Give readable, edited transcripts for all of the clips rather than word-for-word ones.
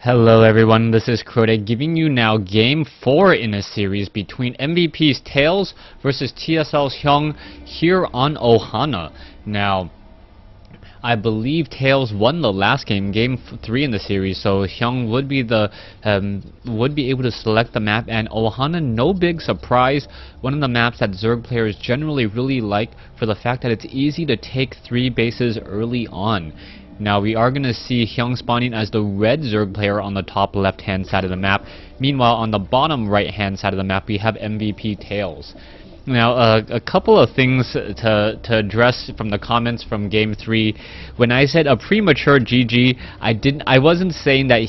Hello everyone, this is Crota giving you now Game 4 in a series between MVP's Tails versus TSL's Hyun here on Ohana. Now, I believe Tails won the last game, Game 3 in the series, so Hyun would be able to select the map, and Ohana, no big surprise, one of the maps that Zerg players generally really like for the fact that it's easy to take 3 bases early on. Now we are going to see Hyun spawning as the red Zerg player on the top left hand side of the map. Meanwhile, on the bottom right hand side of the map we have MVP Tails. Now a couple of things to address from the comments from Game 3. When I said a premature GG, I wasn't saying that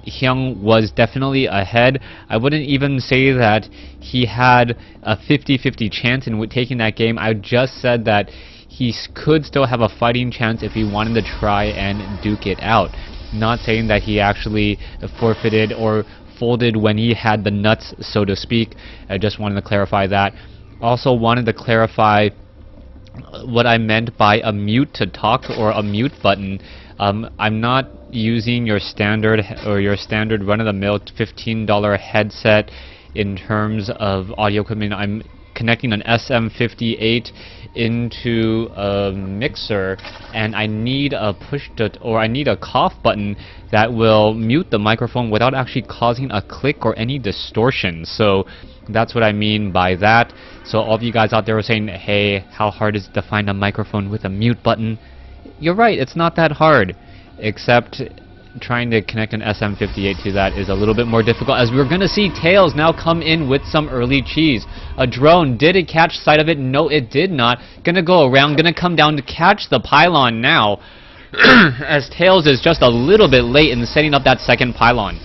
Hyun was definitely ahead. I wouldn't even say that he had a 50-50 chance in taking that game. I just said that he could still have a fighting chance if he wanted to try and duke it out. Not saying that he actually forfeited or folded when he had the nuts, so to speak. I just wanted to clarify that. Also wanted to clarify what I meant by a mute to talk or a mute button. I'm not using your standard run-of-the-mill $15 headset in terms of audio equipment. I'm connecting an SM58 into a mixer, and I need a cough button that will mute the microphone without actually causing a click or any distortion. So that's what I mean by that. So all of you guys out there are saying, hey, how hard is it to find a microphone with a mute button? You're right, it's not that hard, except trying to connect an SM58 to that is a little bit more difficult, as we're going to see Tails now come in with some early cheese. A drone, did it catch sight of it? No, it did not. Gonna go around, gonna come down to catch the pylon now, as Tails is just a little bit late in setting up that second pylon.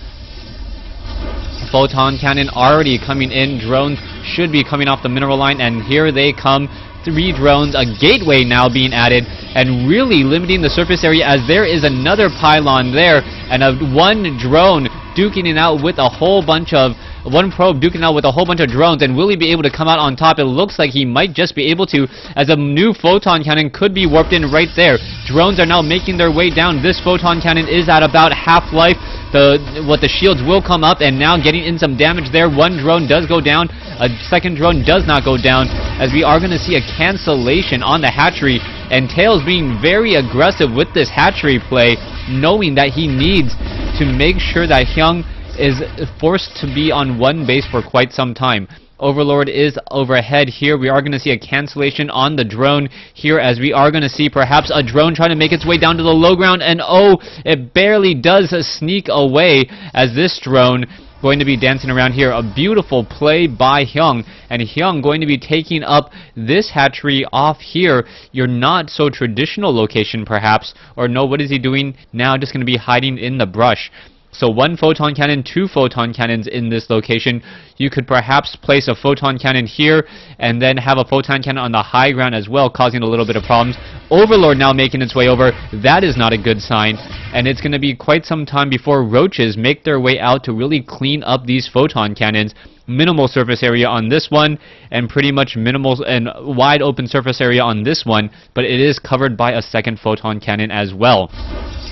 Photon cannon already coming in, drones should be coming off the mineral line, and here they come. 3 drones, a gateway now being added, and really limiting the surface area, as there is another pylon there, and one drone duking it out with a whole bunch of one probe duking out with a whole bunch of drones, and will he be able to come out on top? It looks like he might just be able to, as a new photon cannon could be warped in right there. Drones are now making their way down. This photon cannon is at about half-life. The shields will come up, and now getting in some damage there. One drone does go down, a second drone does not go down, as we are going to see a cancellation on the hatchery, and Tails being very aggressive with this hatchery play, knowing that he needs to make sure that Hyun is forced to be on one base for quite some time. Overlord is overhead here. We are going to see a cancellation on the drone here, as we are going to see perhaps a drone trying to make its way down to the low ground, and oh, it barely does sneak away, as this drone going to be dancing around here. A beautiful play by Hyun, and Hyun going to be taking up this hatchery off here, your not so traditional location perhaps, or no, what is he doing now? Just going to be hiding in the brush. So 1 photon cannon, 2 photon cannons in this location. You could perhaps place a photon cannon here, and then have a photon cannon on the high ground as well, causing a little bit of problems. Overlord now making its way over. That is not a good sign, and it's going to be quite some time before roaches make their way out to really clean up these photon cannons. Minimal surface area on this one, and pretty much minimal and wide open surface area on this one, but it is covered by a second photon cannon as well.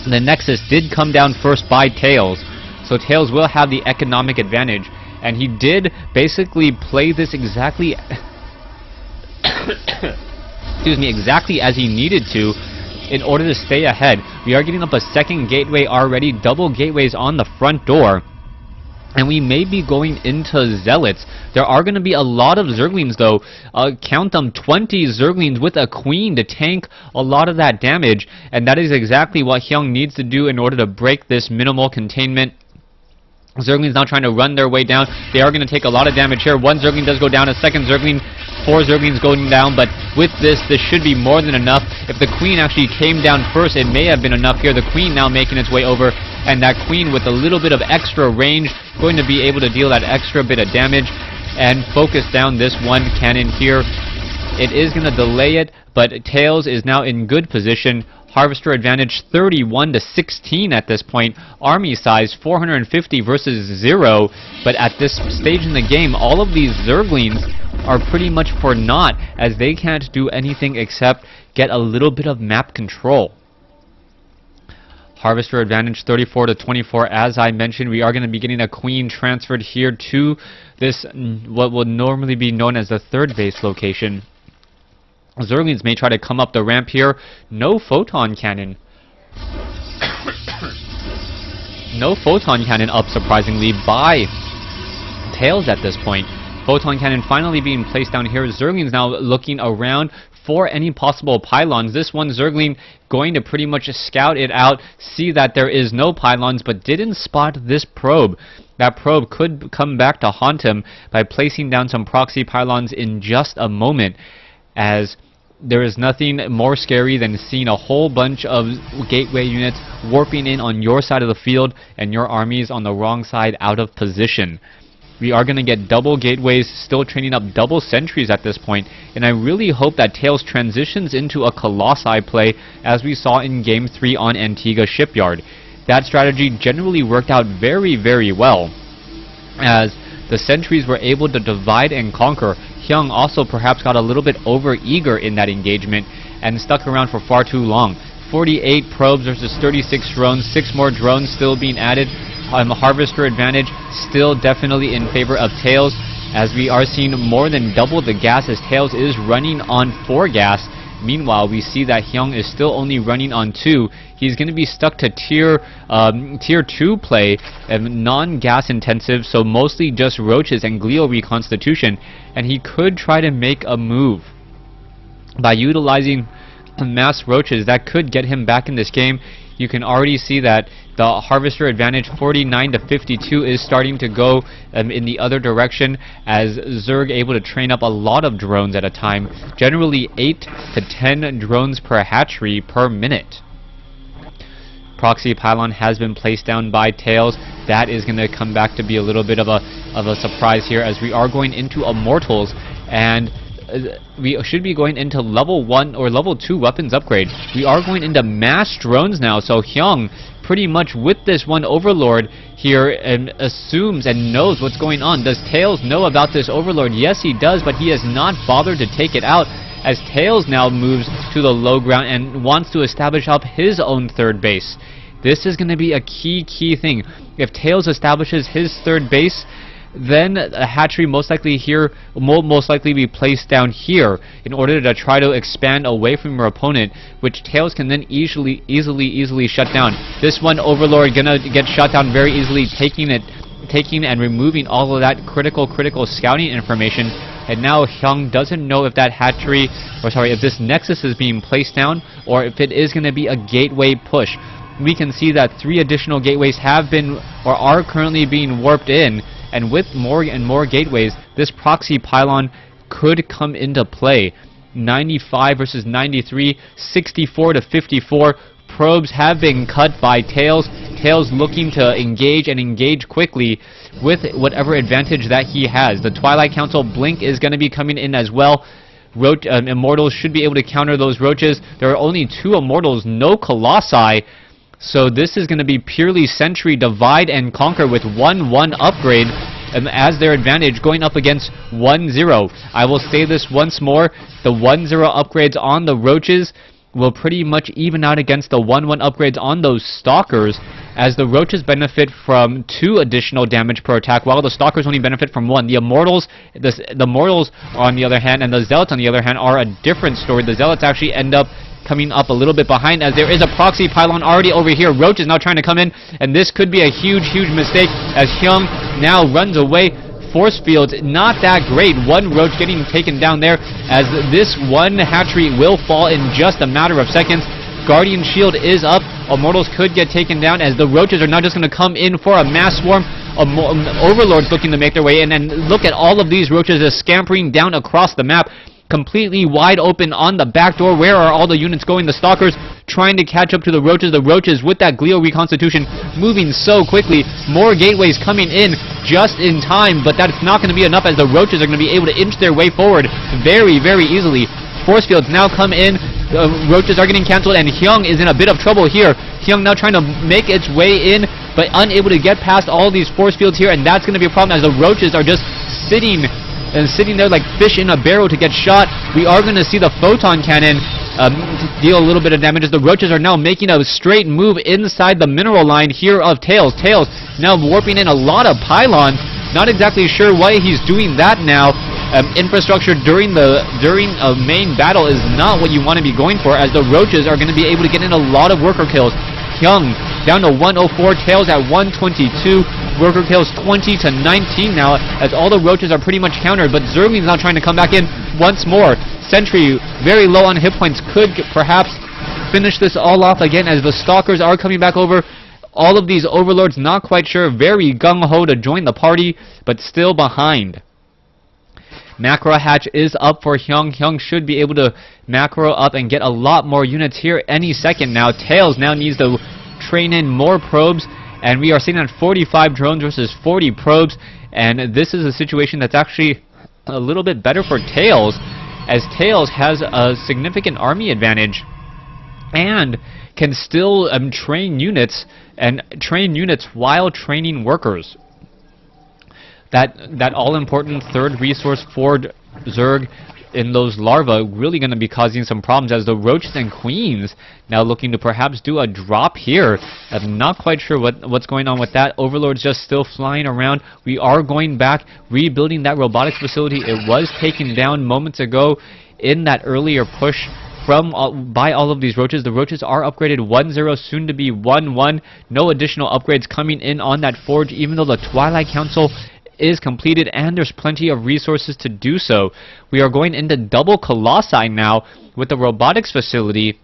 The Nexus did come down first by Tails, so Tails will have the economic advantage, and he did basically play this exactly exactly as he needed to in order to stay ahead. We are getting up a second gateway already, double gateways on the front door, and we may be going into Zealots. There are going to be a lot of Zerglings though. Count them, 20 Zerglings with a queen to tank a lot of that damage, and that is exactly what Hyun needs to do in order to break this minimal containment. Zerglings now trying to run their way down. They are going to take a lot of damage here. 1 Zergling does go down, a second Zergling, 4 Zerglings going down, but with this should be more than enough. If the queen actually came down first, it may have been enough here. The queen now making its way over, and that queen with a little bit of extra range going to be able to deal that extra bit of damage and focus down this one cannon here. It is going to delay it, but Tails is now in good position. Harvester advantage 31 to 16 at this point. Army size 450 versus 0. But at this stage in the game, all of these Zerglings are pretty much for naught, as they can't do anything except get a little bit of map control. Harvester advantage 34 to 24. As I mentioned, we are going to be getting a queen transferred here to this, what would normally be known as the third base location. Zerglings may try to come up the ramp here. No photon cannon. No photon cannon up, surprisingly, by Tails at this point. Photon cannon finally being placed down here. Zerglings now looking around for any possible pylons. This one Zergling going to pretty much scout it out, see that there is no pylons, but didn't spot this probe. That probe could come back to haunt him by placing down some proxy pylons in just a moment, as there is nothing more scary than seeing a whole bunch of gateway units warping in on your side of the field and your armies on the wrong side out of position. We are going to get double gateways, still training up double sentries at this point, and I really hope that Tails transitions into a Colossi play as we saw in Game 3 on Antigua Shipyard. That strategy generally worked out very, very well, as the sentries were able to divide and conquer. Hyun also perhaps got a little bit over-eager in that engagement and stuck around for far too long. 48 probes versus 36 drones, 6 more drones still being added. Harvester advantage still definitely in favor of Tails, as we are seeing more than double the gas as Tails is running on 4 gas. Meanwhile, we see that Hyun is still only running on 2. He's going to be stuck to tier 2 play, non-gas intensive, so mostly just roaches and glio reconstitution, and he could try to make a move by utilizing mass roaches that could get him back in this game. You can already see that the Harvester advantage 49 to 52 is starting to go in the other direction, as Zerg able to train up a lot of drones at a time, generally 8 to 10 drones per hatchery per minute. Proxy pylon has been placed down by Tails. That is going to come back to be a little bit of a surprise here, as we are going into Immortals, and we should be going into level 1 or level 2 weapons upgrade. We are going into mass drones now, so Hyun pretty much with this one Overlord here and assumes and knows what's going on. Does Tails know about this Overlord? Yes, he does, but he has not bothered to take it out, as Tails now moves to the low ground and wants to establish up his own third base. This is going to be a key thing. If Tails establishes his third base, then a hatchery most likely here will most likely be placed down here in order to try to expand away from your opponent, which Tails can then easily shut down. This one Overlord gonna get shut down very easily, taking and removing all of that critical scouting information. And now Hyun doesn't know if that hatchery, or sorry, if this nexus is being placed down or if it is going to be a gateway push. We can see that 3 additional gateways have been or are currently being warped in. And with more and more gateways, this proxy pylon could come into play. 95 versus 93, 64 to 54. Probes have been cut by Tails. Tails looking to engage and engage quickly with whatever advantage that he has. The Twilight Council Blink is going to be coming in as well. Immortals should be able to counter those roaches. There are only 2 Immortals, no Colossi. So this is going to be purely Sentry divide and conquer with 1-1 upgrade as their advantage, going up against 1-0. I will say this once more, the 1-0 upgrades on the roaches will pretty much even out against the 1-1 upgrades on those stalkers, as the roaches benefit from 2 additional damage per attack, while the stalkers only benefit from 1. The Immortals, the Mortals on the other hand, and the Zealots on the other hand are a different story. The Zealots actually end up coming up a little bit behind, as there is a proxy pylon already over here. Roach is now trying to come in, and this could be a huge mistake, as Hyun now runs away. Force fields not that great. 1 roach getting taken down there, as this 1 hatchery will fall in just a matter of seconds. Guardian shield is up. Immortals could get taken down, as the roaches are now just going to come in for a mass swarm. Overlords looking to make their way in, and look at all of these roaches just scampering down across the map, completely wide open on the back door. Where are all the units going? The stalkers trying to catch up to the roaches. The roaches with that glio reconstitution moving so quickly. More gateways coming in just in time, but that's not going to be enough, as the roaches are going to be able to inch their way forward very easily. Force fields now come in. Roaches are getting cancelled, and Hyun is in a bit of trouble here. Hyun now trying to make its way in, but unable to get past all these force fields here, and that's going to be a problem, as the roaches are just sitting there like fish in a barrel to get shot. We are going to see the photon cannon deal a little bit of damage as the roaches are now making a straight move inside the mineral line here of Tails. Tails now warping in a lot of pylons. Not exactly sure why he's doing that now. Infrastructure during a main battle is not what you want to be going for, as the roaches are going to be able to get in a lot of worker kills. Hyun down to 104, Tails at 122, worker kills 20 to 19 now, as all the roaches are pretty much countered, but Zergling's now trying to come back in once more. Sentry very low on hit points, could perhaps finish this all off again, as the Stalkers are coming back over. All of these overlords not quite sure, very gung-ho to join the party, but still behind. Macro hatch is up for Hyun. Hyun should be able to macro up and get a lot more units here any second now. Tails now needs to train in more probes, and we are sitting at 45 drones versus 40 probes, and this is a situation that's actually a little bit better for Tails, as Tails has a significant army advantage and can still train units while training workers. That all-important third resource for Zerg in those larvae really going to be causing some problems, as the roaches and queens now looking to perhaps do a drop here. I'm not quite sure what's going on with that. Overlord's just still flying around. We are going back, rebuilding that robotics facility. It was taken down moments ago in that earlier push by all of these roaches. The roaches are upgraded 1-0, soon to be 1-1. No additional upgrades coming in on that forge, even though the Twilight Council is completed and there's plenty of resources to do so. We are going into double Colossi now with the robotics facility,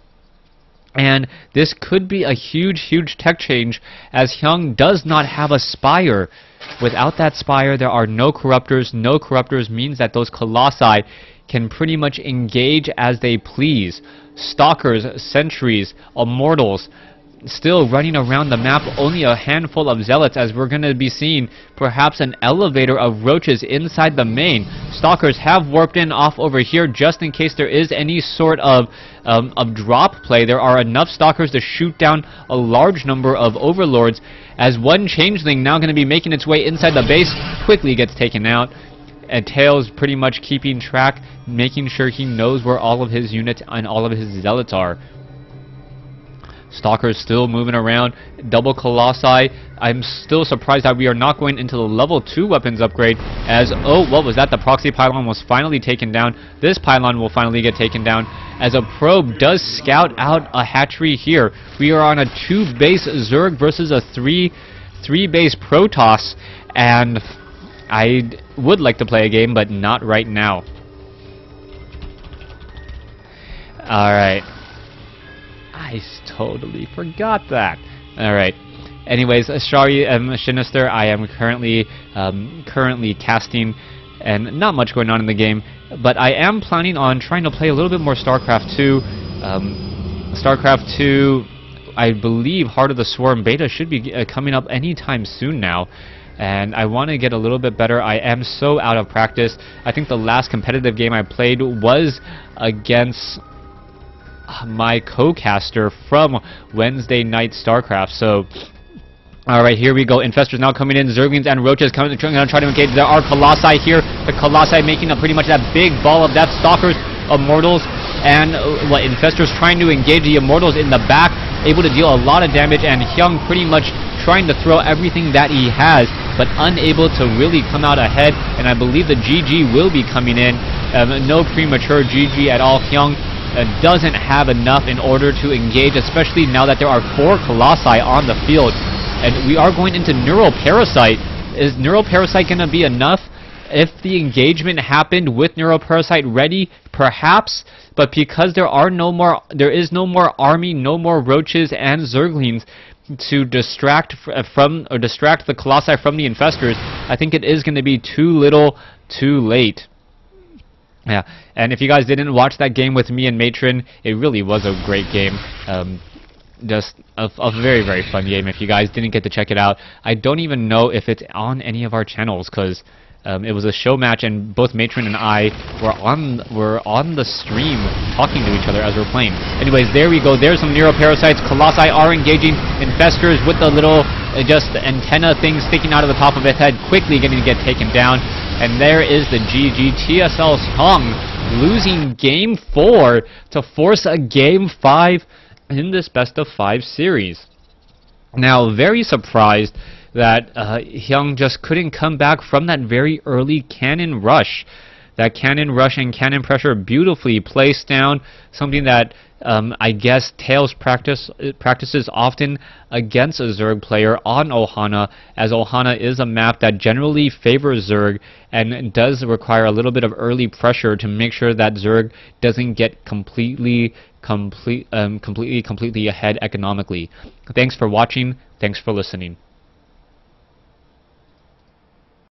and this could be a huge tech change, as Hyun does not have a spire. Without that spire, there are no corruptors. No corruptors means that those Colossi can pretty much engage as they please. Stalkers, sentries, immortals still running around the map, only a handful of zealots, as we're going to be seeing perhaps an elevator of roaches inside the main. Stalkers have warped in off over here just in case there is any sort of drop play. There are enough Stalkers to shoot down a large number of overlords, as one changeling now going to be making its way inside the base, quickly gets taken out. And Tails pretty much keeping track, making sure he knows where all of his units and all of his zealots are. Stalkers still moving around. Double Colossi. I'm still surprised that we are not going into the level 2 weapons upgrade, as, oh, what was that? The proxy pylon was finally taken down. This pylon will finally get taken down, as a probe does scout out a hatchery here. We are on a 2-base Zerg versus a 3-base Protoss, and I would like to play a game, but not right now. Alright. I totally forgot that. Alright. Anyways, sorry, Sinister, I am currently casting, and not much going on in the game, but I am planning on trying to play a little bit more StarCraft 2. StarCraft 2, I believe Heart of the Swarm beta should be coming up anytime soon now, and I want to get a little bit better. I am so out of practice. I think the last competitive game I played was against my co-caster from Wednesday night StarCraft. So, alright, here we go. Infestors now coming in. Zerglings and roaches coming to try to engage. There are Colossi here. The Colossi making up pretty much that big ball of death. Stalkers, Immortals, and Infestors trying to engage the Immortals in the back, able to deal a lot of damage, and Hyun pretty much trying to throw everything that he has, but unable to really come out ahead. And I believe the GG will be coming in. No premature GG at all. Hyun doesn't have enough in order to engage, especially now that there are 4 Colossi on the field. And we are going into Neural Parasite. Is Neural Parasite going to be enough? If the engagement happened with Neural Parasite ready, perhaps, but because there is no more army, no more roaches and Zerglings to distract the Colossi from the Infestors, I think it is going to be too little, too late. Yeah, and if you guys didn't watch that game with me and Matron, it really was a great game. Just a very, very fun game. If you guys didn't get to check it out, I don't even know if it's on any of our channels, because it was a show match, and both Matron and I were on the stream talking to each other as we're playing. Anyways, there we go. There's some Neuroparasites. Colossi are engaging Infestors with the little just antenna thing sticking out of the top of its head, quickly getting to get taken down. And there is the GG. TSL Hyun losing Game 4 to force a Game 5 in this best of 5 series. Now, very surprised that Hyun just couldn't come back from that very early cannon rush. That cannon rush and cannon pressure beautifully placed down, something that I guess Tails practices often against a Zerg player on Ohana, as Ohana is a map that generally favors Zerg and does require a little bit of early pressure to make sure that Zerg doesn't get completely ahead economically. Thanks for watching. Thanks for listening.